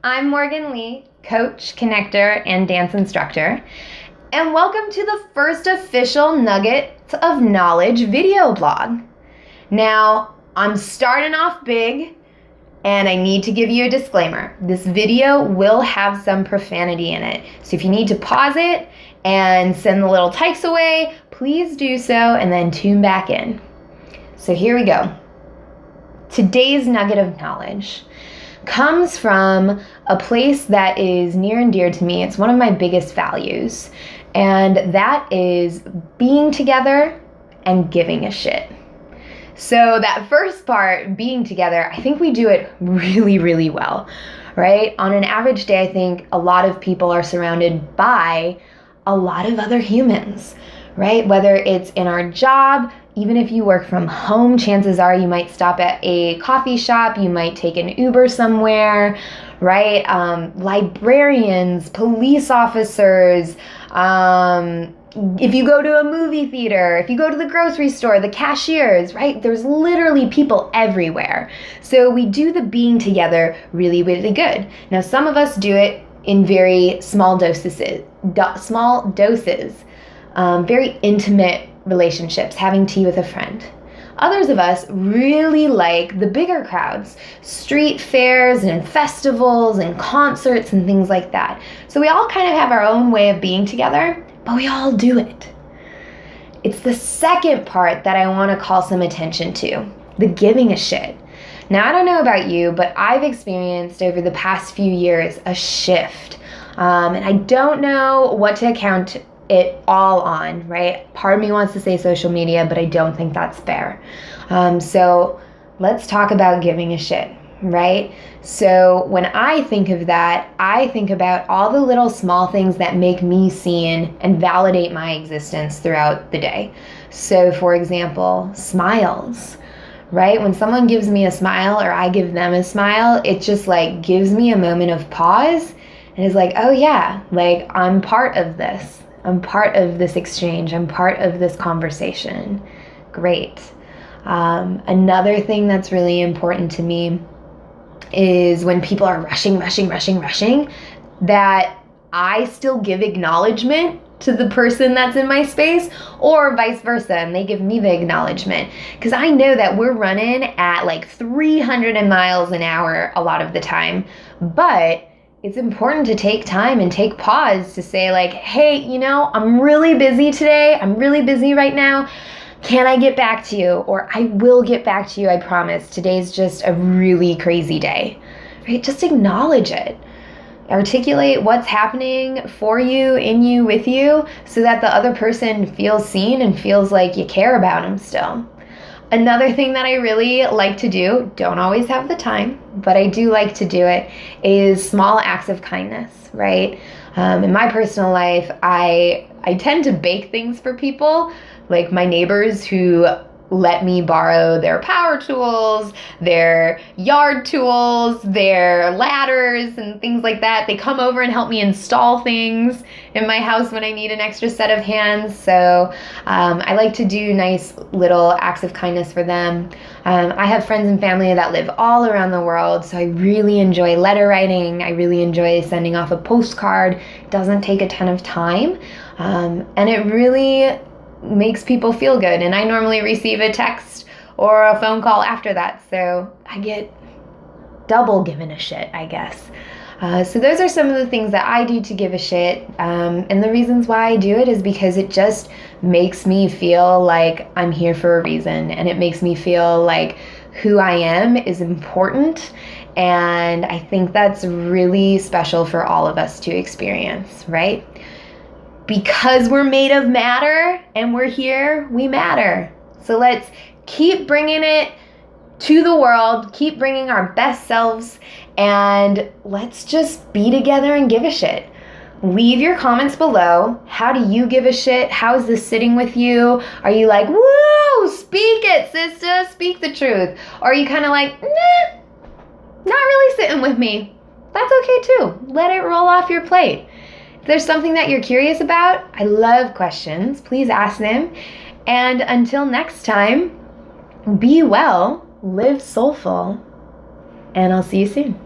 I'm Morgan Lee, coach, connector, and dance instructor, and welcome to the first official Nuggets of Knowledge video blog. Now, I'm starting off big, and I need to give you a disclaimer. This video will have some profanity in it, so if you need to pause it and send the little tykes away, please do so and then tune back in. So here we go. Today's nugget of knowledge comes from a place that is near and dear to me. It's one of my biggest values, and that is being together and giving a shit. So that first part, being together, I think we do it really, really well, right? On an average day, I think a lot of people are surrounded by a lot of other humans, right? Whether it's in our job, even if you work from home, chances are you might stop at a coffee shop, you might take an Uber somewhere, right? Librarians, police officers, if you go to a movie theater, if you go to the grocery store, the cashiers, right? There's literally people everywhere. So we do the being together really, really good. Now, some of us do it in very small doses, very intimate relationships, having tea with a friend. Others of us really like the bigger crowds, street fairs and festivals and concerts and things like that. So we all kind of have our own way of being together, but we all do it. It's the second part that I want to call some attention to, the giving a shit. Now, I don't know about you, but I've experienced over the past few years a shift. And I don't know what to account it all on, right? Part of me wants to say social media, but I don't think that's fair. So let's talk about giving a shit, right? So when I think of that, I think about all the little small things that make me seen and validate my existence throughout the day. So for example, smiles, right? When someone gives me a smile or I give them a smile, it just like gives me a moment of pause and is like, oh yeah, like I'm part of this. I'm part of this exchange. I'm part of this conversation. Great. Another thing that's really important to me is when people are rushing, that I still give acknowledgement to the person that's in my space, or vice versa, and they give me the acknowledgement. Because I know that we're running at like 300 miles an hour a lot of the time, but it's important to take time and take pause to say like, hey, you know, I'm really busy today. I'm really busy right now. Can I get back to you? Or I will get back to you, I promise. Today's just a really crazy day, right? Just acknowledge it. Articulate what's happening for you, in you, with you, so that the other person feels seen and feels like you care about them still. Another thing that I really like to do, don't always have the time, but I do like to do it, is small acts of kindness, right? In my personal life, I tend to bake things for people, like my neighbors who let me borrow their power tools, their yard tools, their ladders, and things like that. They come over and help me install things in my house when I need an extra set of hands. So I like to do nice little acts of kindness for them. I have friends and family that live all around the world, so I really enjoy letter writing. I really enjoy sending off a postcard. It doesn't take a ton of time, and it really makes people feel good. And I normally receive a text or a phone call after that, so I get double given a shit, I guess. So those are some of the things that I do to give a shit, and the reasons why I do it is because it just makes me feel like I'm here for a reason, and it makes me feel like who I am is important, and I think that's really special for all of us to experience, right? Because we're made of matter and we're here, we matter. So let's keep bringing it to the world, keep bringing our best selves, and let's just be together and give a shit. Leave your comments below. How do you give a shit? How is this sitting with you? Are you like, woo, speak it, sister, speak the truth? Or are you kind of like, nah, not really sitting with me? That's okay too. Let it roll off your plate. If there's something that you're curious about, I love questions. Please ask them. And until next time, be well, live soulful, and I'll see you soon.